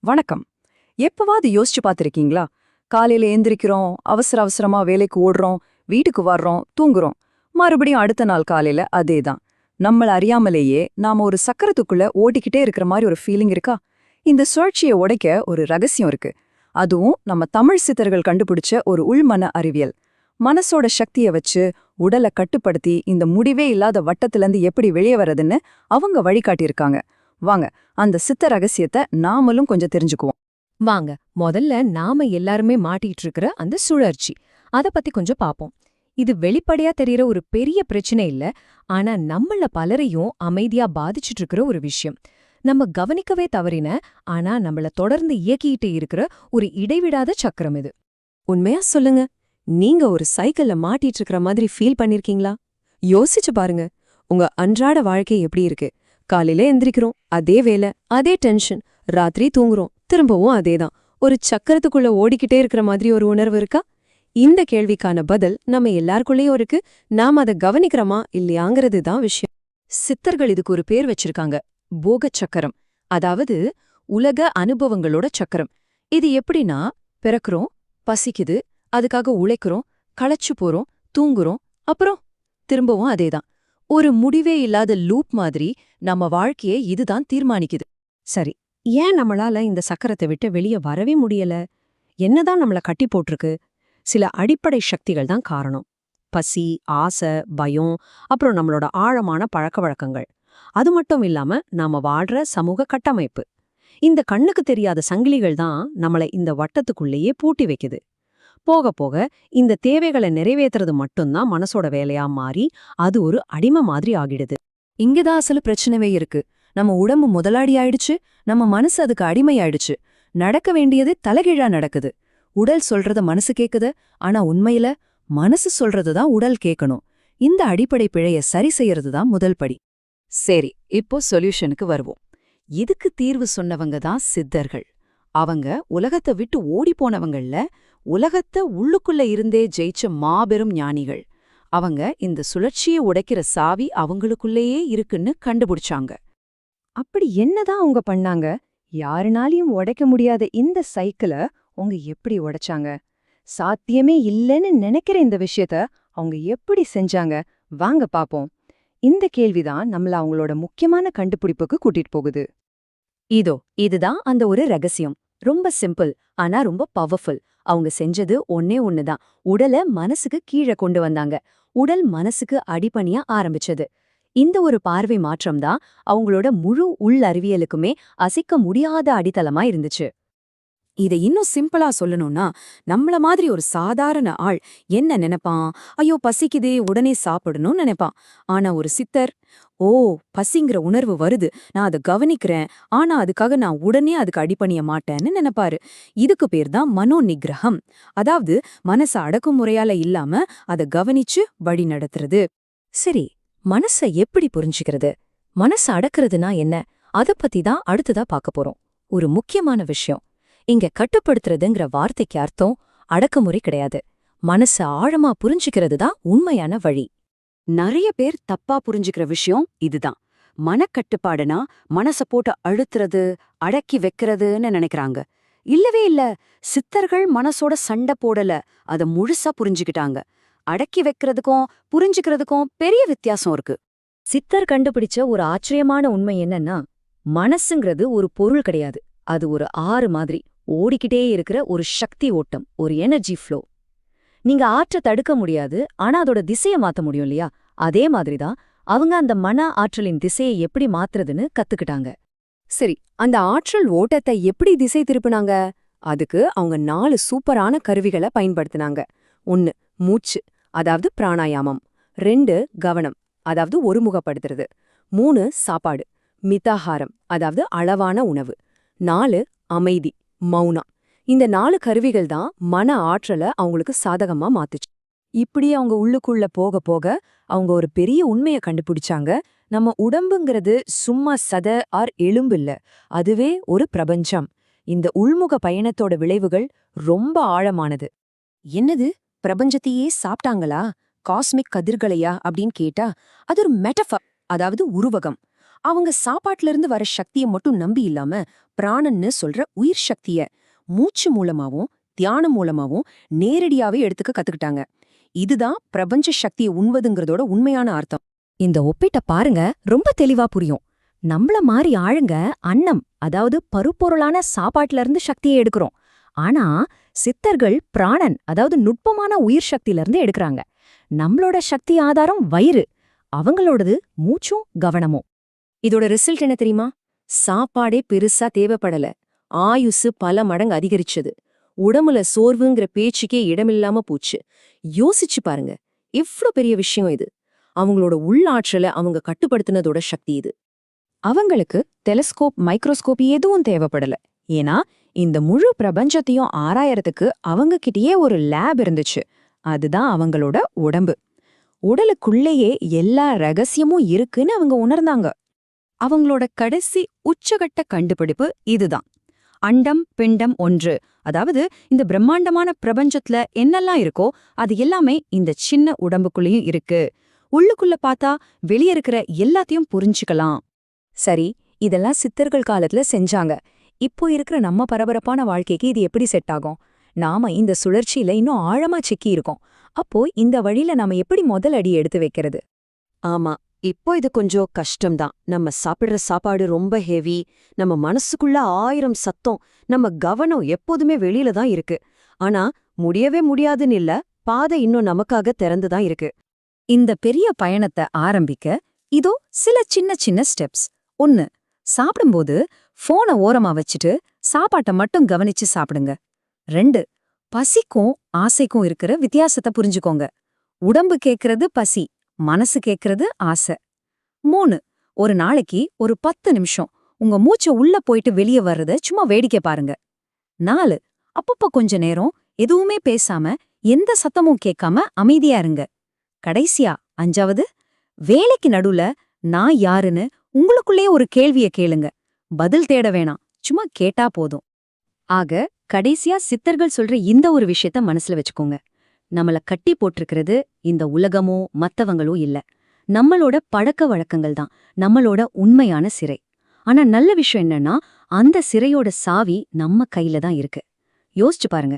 வணக்கம். எப்பவாவது யோசிச்சு பார்த்திருக்கீங்களா? காலையில எந்திரிக்கிறோம், அவசர அவசரமா வேலைக்கு ஓடுறோம், வீட்டுக்கு வர்றோம், தூங்குறோம். மறுபடியும் அடுத்த நாள் காலையில அதேதான். நம்மள அறியாமலேயே நாம ஒரு சக்கரத்துக்குள்ள ஓடிக்கிட்டே இருக்கிற மாதிரி ஒரு ஃபீலிங் இருக்கா? இந்த சுழற்சியை உடைக்க ஒரு ரகசியம் இருக்கு. அதுவும் நம்ம தமிழ் சித்தர்கள் கண்டுபிடிச்ச ஒரு உள்மன அறிவியல். மனசோட சக்தியை வச்சு உடலை கட்டுப்படுத்தி இந்த முடிவே இல்லாத வட்டத்திலிருந்து எப்படி வெளியே வர்றதுன்னு அவங்க வழிகாட்டியிருக்காங்க. வாங்க, அந்த சித்த ரகசியத்தை நாமளும் கொஞ்சம் தெரிஞ்சுக்குவோம். வாங்க, முதல்ல நாம எல்லாருமே மாட்டிட்டு இருக்கிற அந்த சுழற்சி அத பத்தி கொஞ்சம் பாப்போம். இது வெளிப்படையா தெரியற ஒரு பெரிய பிரச்சனை இல்ல, ஆனா நம்மள பலரையும் அமைதியா பாதிச்சுட்டு இருக்கிற ஒரு விஷயம். நம்ம கவனிக்கவே தவறின, ஆனா நம்மள தொடர்ந்து இயக்கிட்டு இருக்கிற ஒரு இடைவிடாத சக்கரம் இது. உண்மையா சொல்லுங்க, நீங்க ஒரு சைக்கிள்ல மாட்டிட்டு இருக்கிற மாதிரி ஃபீல் பண்ணிருக்கீங்களா? யோசிச்சு பாருங்க, உங்க அன்றாட வாழ்க்கை எப்படி இருக்கு? காலையில எந்திரிக்கிறோம், அதே வேலை, அதே டென்ஷன். ராத்திரி தூங்குறோம், திரும்பவும் அதேதான். ஒரு சக்கரத்துக்குள்ள ஓடிக்கிட்டே இருக்கிற மாதிரி ஒரு உணர்வு இருக்கா? இந்த கேள்விக்கான பதில் நம்ம எல்லாருக்குள்ளேயும் இருக்கு. நாம அதை கவனிக்கிறோமா இல்லையாங்கிறது தான் விஷயம். சித்தர்கள் இதுக்கு ஒரு பேர் வச்சிருக்காங்க, போக சக்கரம். அதாவது உலக அனுபவங்களோட சக்கரம். இது எப்படின்னா, பிறக்கிறோம், பசிக்குது, அதுக்காக உழைக்கிறோம், களைச்சு போறோம், தூங்குறோம், அப்புறம் திரும்பவும் அதேதான். ஒரு முடிவே இல்லாத லூப் மாதிரி நம்ம வாழ்க்கையை இதுதான் தீர்மானிக்குது. சரி, ஏன் நம்மளால இந்த சக்கரத்தை விட்டு வெளியே வரவே முடியல? என்னதான் நம்மள கட்டி போட்டிருக்கு? சில அடிப்படை சக்திகள் தான் காரணம். பசி, ஆசை, பயம், அப்புறம் நம்மளோட ஆழமான பழக்க வழக்கங்கள். அது மட்டும் இல்லாம நாம வாழ்ற சமூக கட்டமைப்பு. இந்த கண்ணுக்கு தெரியாத சங்கிலிகள் தான் நம்மளை இந்த வட்டத்துக்குள்ளேயே பூட்டி வைக்குது. போக போக இந்த தேவைகளை நிறைவேற்றுறது மட்டும்தான் மனசோட வேலையா மாறி அது ஒரு அடிமை மாதிரி ஆகிடுது. இங்கதான் அசலு பிரச்சனைவே இருக்கு. நம்ம உடம்பு முதலாளி ஆயிடுச்சு, நம்ம மனசு அதுக்கு அடிமை ஆயிடுச்சு. நடக்க வேண்டியது தலைகீழா நடக்குது. உடல் சொல்றத மனசு கேக்குது, ஆனா உண்மையில மனசு சொல்றதுதான் உடல் கேட்கணும். இந்த அடிப்படை பிழைய சரி செய்யறதுதான் முதல் படி. சரி, இப்போ சொல்யூஷனுக்கு வருவோம். இதுக்கு தீர்வு சொன்னவங்க தான் சித்தர்கள். அவங்க உலகத்தை விட்டு ஓடிப்போனவங்கள்ல உலகத்தை உள்ளுக்குள்ள இருந்தே ஜெயிச்ச மாபெரும் ஞானிகள். அவங்க இந்த சுழற்சியை உடைக்கிற சாவி அவங்களுக்குள்ளேயே இருக்குன்னு கண்டுபிடிச்சாங்க. அப்படி என்னதான் அவங்க பண்ணாங்க? யாருனாலையும் உடைக்க முடியாத இந்த சைக்கிளை அவங்க எப்படி உடைச்சாங்க? சாத்தியமே இல்லைன்னு நினைக்கிற இந்த விஷயத்த அவங்க எப்படி செஞ்சாங்க? வாங்க பாப்போம். இந்த கேள்விதான் நம்மள அவங்களோட முக்கியமான கண்டுபிடிப்புக்கு கூட்டிட்டு போகுது. இதுதான் அந்த ஒரு ரகசியம். ரொம்ப சிம்பிள், ஆனா ரொம்ப பவர்ஃபுல். அவங்க செஞ்சது ஒன்னே ஒண்ணுதான். உடலை மனசுக்கு கீழே கொண்டு வந்தாங்க. உடல் மனசுக்கு அடிபணியா ஆரம்பிச்சது. இந்த ஒரு பார்வை மாற்றம்தான் அவங்களோட முழு உள் அறிவியலுக்குமே அசைக்க முடியாத அடித்தளமா இருந்துச்சு. இதை இன்னும் சிம்பிளா சொல்லணும்னா, நம்மள மாதிரி ஒரு சாதாரண ஆள் என்ன நினைப்பான்? ஐயோ பசிக்குதே, உடனே சாப்பிடணும்னு நினைப்பான். ஆனா ஒரு சித்தர், ஓ பசிங்கிற உணர்வு வருது, நான் அதை கவனிக்கிறேன், ஆனா அதுக்காக நான் உடனே அதுக்கு அடிபணிய மாட்டேன்னு நினைப்பாரு. இதுக்கு பேர் தான் மனோ நிகிரகம். அதாவது மனச அடக்குமுறையால இல்லாம அதை கவனிச்சு வழி நடத்துறது. சரி, மனச எப்படி புரிஞ்சுக்கிறது? மனச அடக்குறதுனா என்ன? அத பத்தி தான் அடுத்ததா பார்க்க போறோம். ஒரு முக்கியமான விஷயம், இங்க கட்டுப்படுத்துறதுங்கிற வார்த்தைக்கு அர்த்தம் அடக்குமுறை கிடையாது. மனச ஆழமா புரிஞ்சுக்கிறது தான் உண்மையான வழி. நிறைய பேர் தப்பா புரிஞ்சுக்கிற விஷயம் இதுதான். மனக்கட்டுப்பாடுனா மனச போட்டு அழுத்துறது, அடக்கி வைக்கிறதுன்னு நினைக்கிறாங்க. இல்லவே இல்ல. சித்தர்கள் மனசோட சண்டை போடல, அத முழுசா புரிஞ்சுக்கிட்டாங்க. அடக்கி வைக்கிறதுக்கும் புரிஞ்சுக்கிறதுக்கும் பெரிய வித்தியாசம் இருக்கு. சித்தர் கண்டுபிடிச்ச ஒரு ஆச்சரியமான உண்மை என்னன்னா, மனசுங்கிறது ஒரு பொருள் கிடையாது. அது ஒரு ஆறு மாதிரி ஓடிக்கிட்டே இருக்கிற ஒரு சக்தி ஓட்டம், ஒரு எனர்ஜி ஃப்ளோ. நீங்க ஆற்ற தடுக்க முடியாது, ஆனா அதோட திசையை மாத்த முடியும் இல்லையா? அதே மாதிரிதான் அவங்க அந்த மன ஆற்றலின் திசையை எப்படி மாத்துறதுன்னு கத்துக்கிட்டாங்க. சரி, அந்த ஆற்றல் ஓட்டத்தை எப்படி திசை திருப்பினாங்க? அதுக்கு அவங்க 4 சூப்பரான கருவிகளை பயன்படுத்தினாங்க. 1 மூச்சு, அதாவது பிராணாயாமம். 2 கவனம், அதாவது ஒருமுகப்படுத்துறது. 3 சாப்பாடு, மிதாஹாரம், அதாவது அளவான உணவு. 4 அமைதி, மௌனா. இந்த 4 கருவிகள் தான் மன ஆற்றலை அவங்களுக்கு சாதகமா மாத்துச்சு. இப்படி அவங்க உள்ளுக்குள்ள போக போக அவங்க ஒரு பெரிய உண்மையை கண்டுபிடிச்சாங்க. நம்ம உடம்புங்கிறது சும்மா சத ஆர் எலும்பு இல்ல, அதுவே ஒரு பிரபஞ்சம். இந்த உள்முக பயணத்தோட விளைவுகள் ரொம்ப ஆழமானது. என்னது, பிரபஞ்சத்தையே சாப்பிட்டாங்களா? காஸ்மிக் கதிர்களையா அப்படின்னு கேட்டா அது ஒரு மெட்டஃபர், அதாவது உருவகம். அவங்க சாப்பாட்டுல இருந்து வர சக்தியை மட்டும் நம்பி இல்லாம பிராணன்னு சொல்ற உயிர் சக்திய மூச்சு மூலமாவும் தியானம் மூலமாவும் நேரடியாவே எடுத்துக்க கத்துக்கிட்டாங்க. இதுதான் பிரபஞ்ச சக்தியை உண்வதுங்கிறதோட உண்மையான அர்த்தம். இந்த ஒப்பீட்ட பாருங்க, ரொம்ப தெளிவா புரியும். நம்மள மாறி ஆளுங்க அன்னம், அதாவது பருப்பொருளான சாப்பாட்டுல இருந்து சக்தியை எடுக்கிறோம். ஆனா சித்தர்கள் பிராணன், அதாவது நுட்பமான உயிர் சக்தியில இருந்து எடுக்கறாங்க. நம்மளோட சக்தி ஆதாரம் வயிறு, அவங்களோடது மூச்சும் கவனமும். இதோட ரிசல்ட் என்ன தெரியுமா? சாப்பாடே பெருசா தேவைப்படல, ஆயுசு பல மடங்கு அதிகரிச்சது. உடம்புல சோர்வுங்கிற பேச்சுக்கே இடமில்லாம போச்சு. யோசிச்சு பாருங்க, எவ்ளோ பெரிய விஷயம் இது. அவங்களோட உள்ளாற்றலை அவங்க கட்டுப்படுத்தினதோட சக்தி இது. அவங்களுக்கு டெலஸ்கோப், மைக்ரோஸ்கோப் எதுவும் தேவைப்படல. ஏன்னா இந்த முழு பிரபஞ்சத்தையும் ஆராயறதுக்கு அவங்க கிட்டயே ஒரு லேப் இருந்துச்சு. அதுதான் அவங்களோட உடம்பு. உடலுக்குள்ளேயே எல்லா ரகசியமும் இருக்குன்னு அவங்க உணர்ந்தாங்க. அவங்களோட கடைசி உச்சகட்ட கண்டுபிடிப்பு இதுதான். அண்டம் பிண்டம் ஒன்று. அதாவது இந்த பிரம்மாண்டமான பிரபஞ்சத்துல என்னெல்லாம் இருக்கோ அது எல்லாமே இந்த சின்ன உடம்புக்குள்ளேயும் இருக்கு. உள்ளுக்குள்ள பார்த்தா வெளியே இருக்கிற எல்லாத்தையும் புரிஞ்சுக்கலாம். சரி, இதெல்லாம் சித்தர்கள் காலத்துல செஞ்சாங்க. இப்போ இருக்கிற நம்ம பரபரப்பான வாழ்க்கைக்கு இது எப்படி செட் ஆகும்? நாம இந்த சுழற்சியில இன்னும் ஆழமா சிக்கி இருக்கோம். அப்போ இந்த வழியில நாம எப்படி முதல் அடி எடுத்து வைக்கிறது? ஆமா, இப்போ இது கொஞ்சம் கஷ்டம்தான். நம்ம சாப்பிடுற சாப்பாடு ரொம்ப ஹெவி, நம்ம மனசுக்குள்ள 1000 சத்தம், நம்ம கவனம் எப்போதுமே வெளியில தான் இருக்கு. ஆனா முடியவே முடியாதுன்னு இல்ல, பாதை இன்னும் நமக்காக திறந்துதான் இருக்கு. இந்த பெரிய பயணத்தை ஆரம்பிக்க இதோ சில சின்ன சின்ன ஸ்டெப்ஸ். 1. சாப்பிடும்போது போனை ஓரமா வச்சுட்டு சாப்பாட்டை மட்டும் கவனிச்சு சாப்பிடுங்க. 2. பசிக்கும் ஆசைக்கும் இருக்கிற வித்தியாசத்தை புரிஞ்சுக்கோங்க. உடம்பு கேக்குறது பசி, மனசு கேக்குறது ஆசை. 3. ஒரு நாளைக்கு ஒரு 10 நிமிஷம் உங்க மூச்சை உள்ள போயிட்டு வெளியே வர்றத சும்மா வேடிக்கை பாருங்க. 4. அப்பப்ப கொஞ்ச நேரம் எதுவுமே பேசாம எந்த சத்தமும் கேட்காம அமைதியா இருங்க. கடைசியா 5வது, வேலைக்கு நடுவுல நான் யாருன்னு உங்களுக்குள்ளே ஒரு கேள்விய கேளுங்க. பதில் தேட வேணாம், சும்மா கேட்டா போதும். ஆக கடைசியா சித்தர்கள் சொல்ற இந்த ஒரு விஷயத்த மனசுல வச்சுக்கோங்க. நம்மள கட்டி போட்டிருக்கிறது இந்த உலகமோ மத்தவங்களோ இல்ல, நம்மளோட பழக்க வழக்கங்கள் தான் நம்மளோட உண்மையான சிறை. ஆனா நல்ல விஷயம் என்னன்னா, அந்த சிறையோட சாவி நம்ம கையில தான் இருக்கு. யோசிச்சு பாருங்க.